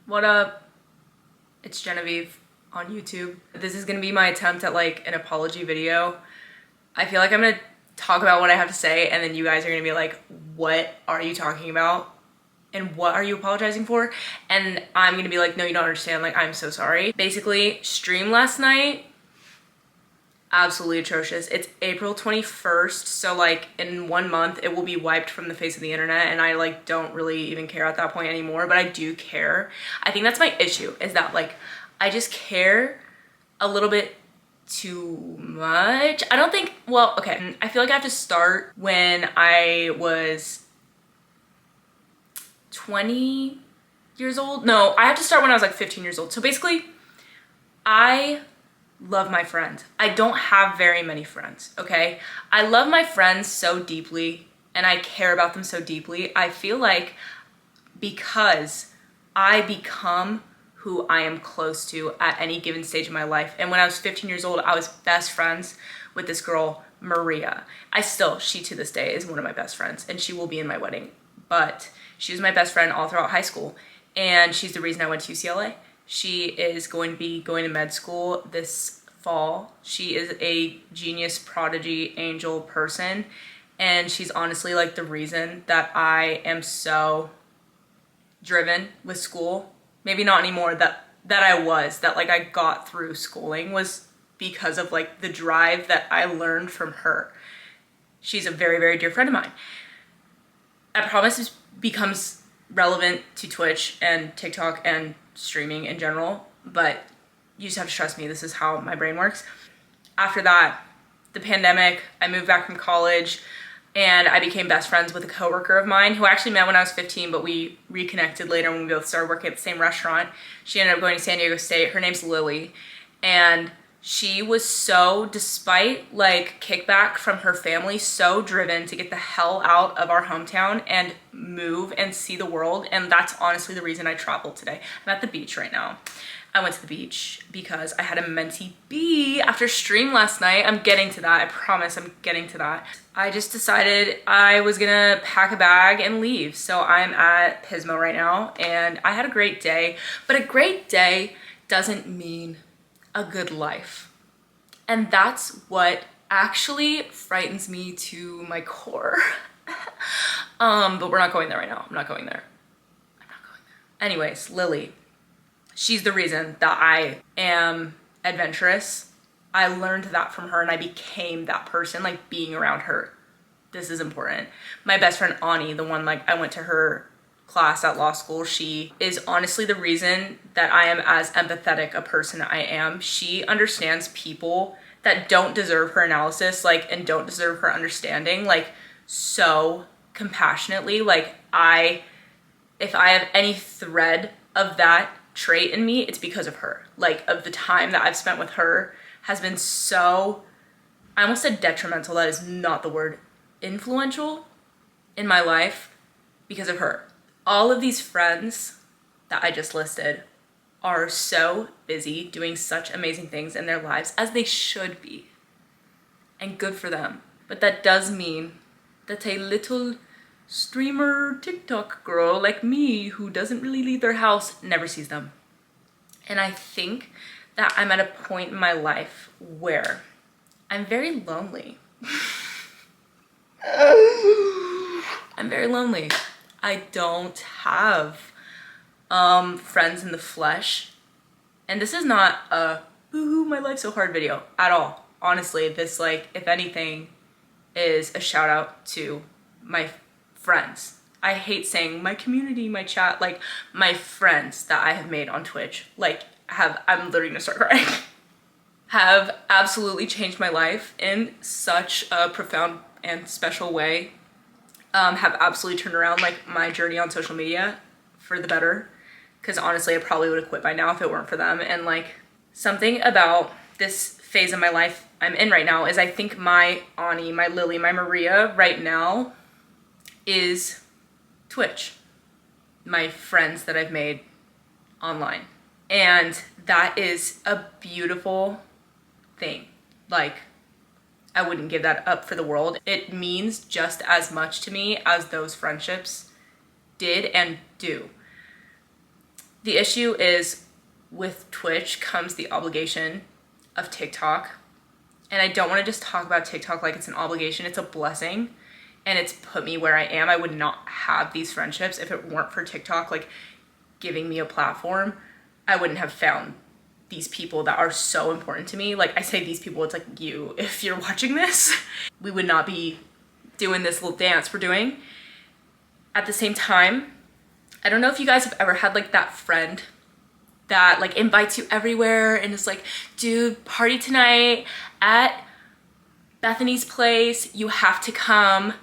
What up? It's Genevieve on YouTube. This is gonna be my attempt at like an apology video. I feel like I'm gonna talk about what I have to say and then you guys are gonna be like, what are you talking about? And what are you apologizing for? And I'm gonna be like, no, you don't understand, like, I'm so sorry. Basically, stream last night, absolutely atrocious. It's April 21st, so like in 1 month it will be wiped from the face of the internet, and I like don't really even care at that point anymore, but I do care. I think that's my issue, is that like I just care a little bit too much. I don't think, well, okay, I feel like I have to start when I was 20 years old. No, I have to start when I was like 15 years old. So basically, I love my friends. I don't have very many friends, okay? I love my friends so deeply and I care about them so deeply. I feel like because I become who I am close to at any given stage of my life. And when I was 15 years old, I was best friends with this girl, Maria. She to this day is one of my best friends, and she will be in my wedding. But she was my best friend all throughout high school, and she's the reason I went to UCLA. She is going to be going to med school this fall. She is a genius, prodigy, angel person, and she's honestly like the reason that I am so driven with school. Maybe not anymore, that like I got through schooling was because of like the drive that I learned from her. She's a very, very dear friend of mine. I promise this becomes relevant to Twitch and TikTok and streaming in general, but you just have to trust me, this is how my brain works. After that, the pandemic, I moved back from college and I became best friends with a coworker of mine who I actually met when I was 15, but we reconnected later when we both started working at the same restaurant. She ended up going to San Diego State. Her name's Lily, and she was so, despite like kickback from her family, so driven to get the hell out of our hometown and move and see the world. And that's honestly the reason I traveled today. I'm at the beach right now. I went to the beach because I had a mentee bee after stream last night. I'm getting to that, I promise I'm getting to that. I just decided I was gonna pack a bag and leave. So I'm at Pismo right now and I had a great day, but a great day doesn't mean a good life. And that's what actually frightens me to my core. But we're not going there right now. I'm not going there. Anyways, Lily. She's the reason that I am adventurous. I learned that from her and I became that person, like being around her. This is important. My best friend Ani, the one like I went to her class at law school, she is honestly the reason that I am as empathetic a person I am. She understands people that don't deserve her analysis, like, and don't deserve her understanding, like, so compassionately. Like, if I have any thread of that trait in me, it's because of her. Like, of the time that I've spent with her has been so, I almost said detrimental, that is not the word, influential in my life because of her. All of these friends that I just listed are so busy doing such amazing things in their lives, as they should be, and good for them. But that does mean that a little streamer TikTok girl like me, who doesn't really leave their house, never sees them. And I think that I'm at a point in my life where I'm very lonely. I'm very lonely. I don't have friends in the flesh. And this is not a boo-hoo, my life's so hard video at all. Honestly, this, like, if anything, is a shout out to my friends. I hate saying my community, my chat, like my friends that I have made on Twitch, like I'm literally gonna start crying, have absolutely changed my life in such a profound and special way. Have absolutely turned around like my journey on social media for the better. Because honestly, I probably would have quit by now if it weren't for them. And like, something about this phase of my life I'm in right now is I think my Ani, my Lily, my Maria right now is Twitch. My friends that I've made online. And that is a beautiful thing. Like, I wouldn't give that up for the world. It means just as much to me as those friendships did and do. The issue is with Twitch comes the obligation of TikTok. And I don't want to just talk about TikTok like it's an obligation. It's a blessing. And it's put me where I am. I would not have these friendships if it weren't for TikTok, like giving me a platform. I wouldn't have found these people that are so important to me. Like I say these people, it's like you, if you're watching this, we would not be doing this little dance we're doing. At the same time, I don't know if you guys have ever had like that friend that like invites you everywhere and is like, dude, party tonight at Bethany's place, you have to come.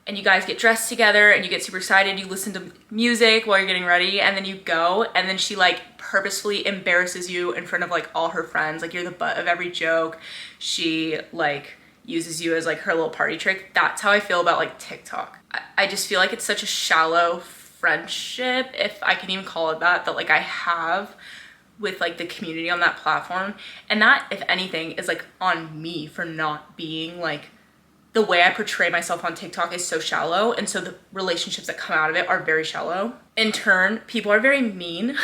And you guys get dressed together and you get super excited, you listen to music while you're getting ready, and then you go, and then she like purposefully embarrasses you in front of like all her friends. Like you're the butt of every joke. She like uses you as like her little party trick. That's how I feel about like TikTok. I just feel like it's such a shallow friendship, if I can even call it that like I have with like the community on that platform. And that, if anything, is like on me for not being like, the way I portray myself on TikTok is so shallow, and so the relationships that come out of it are very shallow. In turn, people are very mean.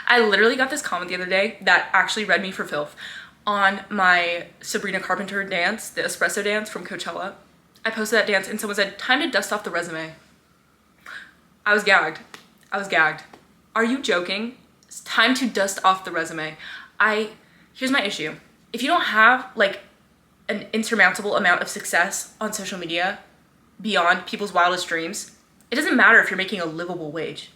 I literally got this comment the other day that actually read me for filth on my Sabrina Carpenter dance, the espresso dance from Coachella. I posted that dance and someone said, time to dust off the resume. I was gagged. I was gagged. Are you joking? It's time to dust off the resume. Here's my issue. If you don't have like an insurmountable amount of success on social media beyond people's wildest dreams, it doesn't matter if you're making a livable wage,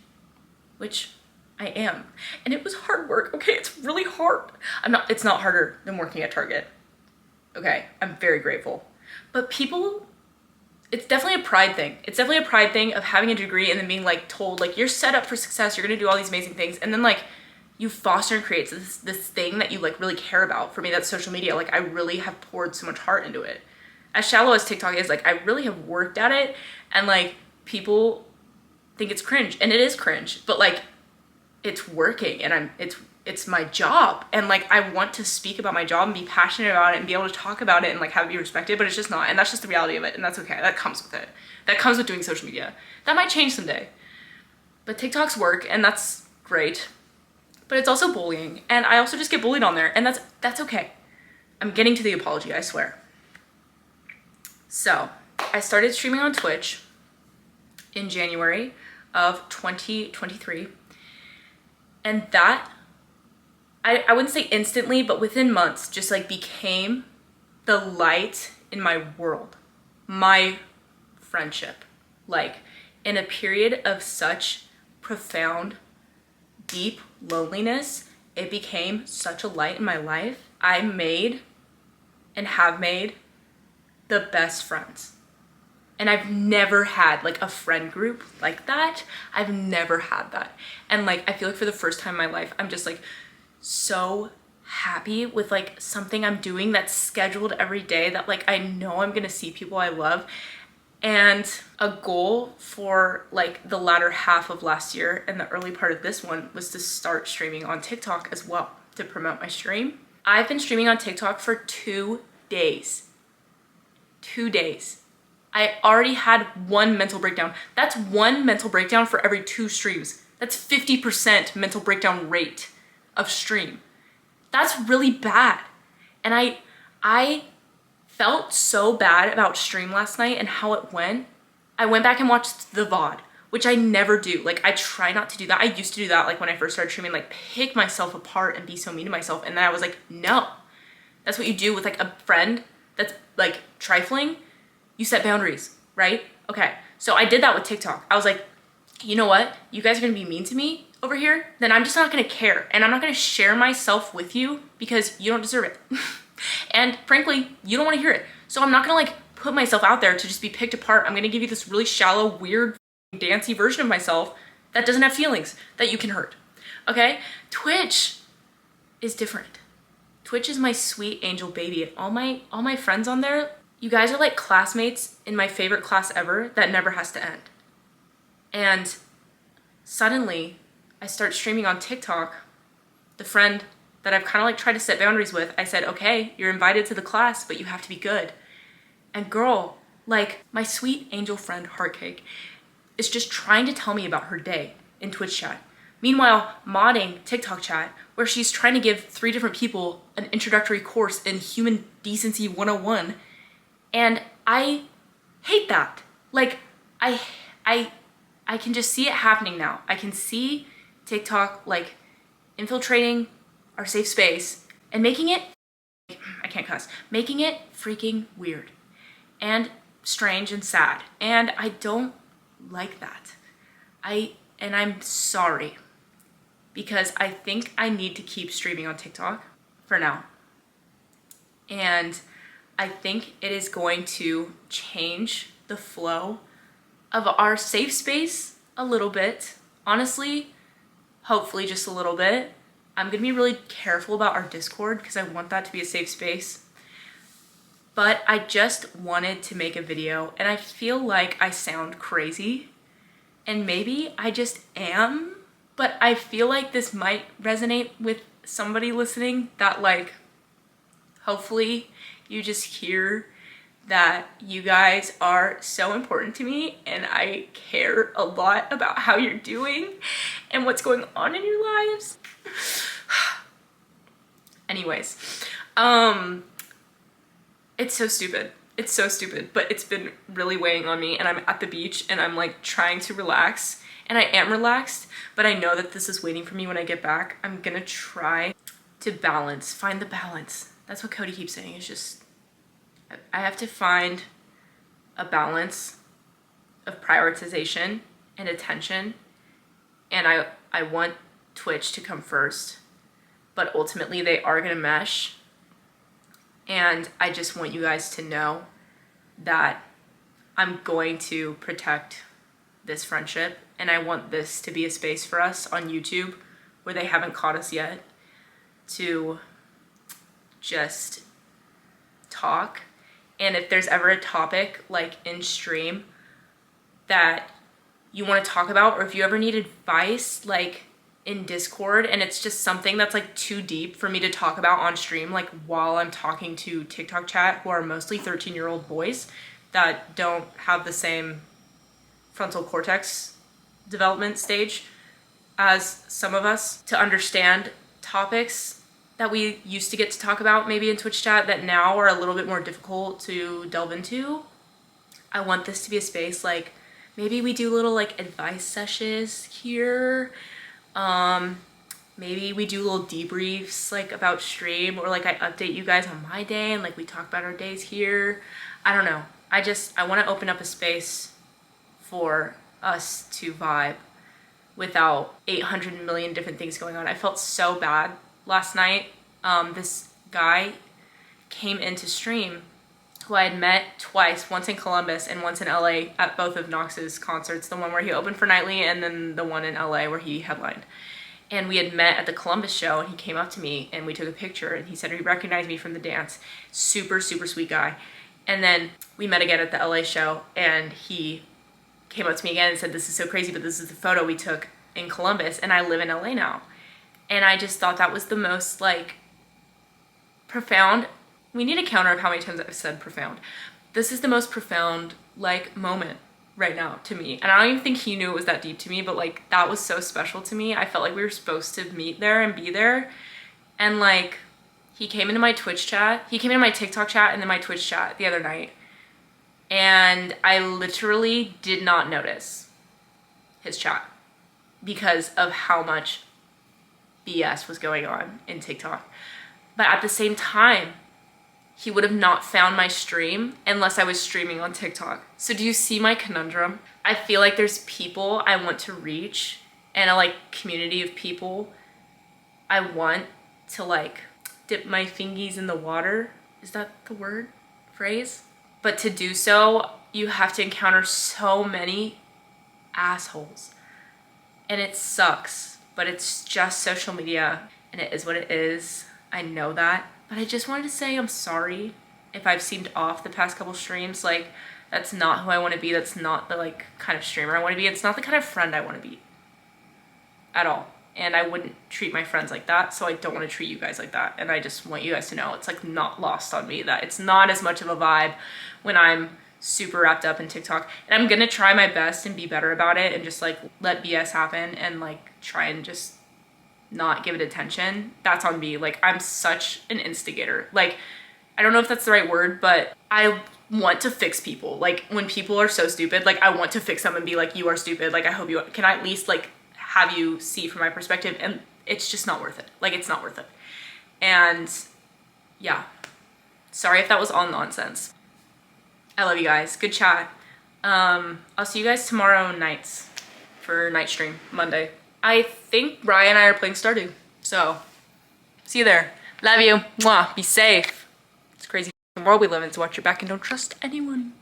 which I am. And it was hard work, okay? It's really hard. It's not harder than working at Target. Okay, I'm very grateful. But people, it's definitely a pride thing. It's definitely a pride thing of having a degree and then being like told like you're set up for success, you're gonna do all these amazing things, and then like you foster and create this thing that you like really care about. For me, that's social media. Like I really have poured so much heart into it. As shallow as TikTok is, like I really have worked at it, and like people think it's cringe, and it is cringe, but like it's working, and it's my job, and like I want to speak about my job and be passionate about it and be able to talk about it and like have it be respected, but it's just not, and that's just the reality of it, and that's okay. That comes with it. That comes with doing social media. That might change someday, but TikTok's work, and that's great. But it's also bullying, and I also just get bullied on there, and that's okay. I'm getting to the apology, I swear. So, I started streaming on Twitch in January of 2023, and that, I wouldn't say instantly, but within months, just like became the light in my world, my friendship. Like, in a period of such profound, deep loneliness, it became such a light in my life. I made and have made the best friends. And I've never had like a friend group like that. I've never had that. And like, I feel like for the first time in my life, I'm just like so happy with like something I'm doing that's scheduled every day, that like I know I'm gonna see people I love. And a goal for like the latter half of last year and the early part of this one was to start streaming on TikTok as well, to promote my stream. I've been streaming on TikTok for 2 days. 2 days. I already had one mental breakdown. That's one mental breakdown for every 2 streams. That's 50% mental breakdown rate of stream. That's really bad. And I felt so bad about stream last night and how it went. I went back and watched the VOD, which I never do. Like I try not to do that. I used to do that like when I first started streaming, like pick myself apart and be so mean to myself. And then I was like, no, that's what you do with like a friend that's like trifling. You set boundaries, right? Okay, so I did that with TikTok. I was like, you know what? You guys are gonna be mean to me over here, then I'm just not gonna care. And I'm not gonna share myself with you because you don't deserve it. And frankly, you don't wanna hear it. So I'm not gonna like put myself out there to just be picked apart. I'm gonna give you this really shallow, weird, dancey version of myself that doesn't have feelings that you can hurt, okay? Twitch is different. Twitch is my sweet angel baby. And all my friends on there, you guys are like classmates in my favorite class ever that never has to end. And suddenly I start streaming on TikTok. The friend that I've kind of like tried to set boundaries with, I said, okay, you're invited to the class, but you have to be good. And girl, like my sweet angel friend Heartcake is just trying to tell me about her day in Twitch chat. Meanwhile, modding TikTok chat, where she's trying to give 3 different people an introductory course in human decency 101, and I hate that. Like, I can just see it happening now. I can see TikTok like infiltrating our safe space and making it, I can't cuss, making it freaking weird and strange and sad. And I don't like that. I'm sorry, because I think I need to keep streaming on TikTok for now. And I think it is going to change the flow of our safe space a little bit. Honestly, hopefully just a little bit. I'm gonna be really careful about our Discord because I want that to be a safe space. But I just wanted to make a video, and I feel like I sound crazy, and maybe I just am, but I feel like this might resonate with somebody listening, that like, hopefully you just hear that you guys are so important to me and I care a lot about how you're doing and what's going on in your lives. Anyways, it's so stupid. It's so stupid, but it's been really weighing on me, and I'm at the beach and I'm like trying to relax, and I am relaxed, but I know that this is waiting for me when I get back. I'm gonna try to balance, find the balance. That's what Cody keeps saying. It's just, I have to find a balance of prioritization and attention, and I want Twitch to come first, but ultimately they are gonna mesh. And I just want you guys to know that I'm going to protect this friendship, and I want this to be a space for us on YouTube where they haven't caught us yet, to just talk. And if there's ever a topic like in stream that you want to talk about, or if you ever need advice like in Discord and it's just something that's like too deep for me to talk about on stream, like while I'm talking to TikTok chat who are mostly 13-year-old boys that don't have the same frontal cortex development stage as some of us, to understand topics that we used to get to talk about maybe in Twitch chat that now are a little bit more difficult to delve into. I want this to be a space like maybe we do little like advice sessions here. Maybe we do little debriefs like about stream, or like I update you guys on my day and like we talk about our days here. I don't know. I want to open up a space for us to vibe without 800 million different things going on. I felt so bad last night. This guy came into stream who I had met twice, once in Columbus and once in LA at both of Knox's concerts, the one where he opened for Nightly and then the one in LA where he headlined. And we had met at the Columbus show, and he came up to me and we took a picture, and he said he recognized me from the dance. Super, super sweet guy. And then we met again at the LA show, and he came up to me again and said, "This is so crazy, but this is the photo we took in Columbus, and I live in LA now." And I just thought that was the most like profound. We need a counter of how many times I've said profound. This is the most profound like moment right now to me. And I don't even think he knew it was that deep to me, but like that was so special to me. I felt like we were supposed to meet there and be there. And like he came into my Twitch chat, he came into my TikTok chat and then my Twitch chat the other night. And I literally did not notice his chat because of how much BS was going on in TikTok. But at the same time, he would have not found my stream unless I was streaming on TikTok. So do you see my conundrum? I feel like there's people I want to reach, and a like community of people I want to like dip my fingies in the water. Is that the word? Phrase? But to do so, you have to encounter so many assholes. And it sucks, but it's just social media and it is what it is. I know that. But I just wanted to say I'm sorry if I've seemed off the past couple streams. Like, that's not who I want to be. That's not the like kind of streamer I want to be. It's not the kind of friend I want to be at all. And I wouldn't treat my friends like that, so I don't want to treat you guys like that. And I just want you guys to know it's like not lost on me that it's not as much of a vibe when I'm super wrapped up in TikTok. And I'm gonna try my best and be better about it and just like let BS happen and like try and just not give it attention. That's on me. Like, I'm such an instigator. Like, I don't know if that's the right word, but I want to fix people. Like, when people are so stupid, like, I want to fix them and be like, you are stupid. Like, I hope you can I at least like have you see from my perspective, and it's just not worth it. Like, it's not worth it. And yeah, sorry if that was all nonsense. I love you guys. Good chat. I'll see you guys tomorrow nights for night stream, Monday. I think Ryan and I are playing Stardew. So, see you there. Love you. Mwah. Be safe. It's a crazy world we live in, so watch your back and don't trust anyone.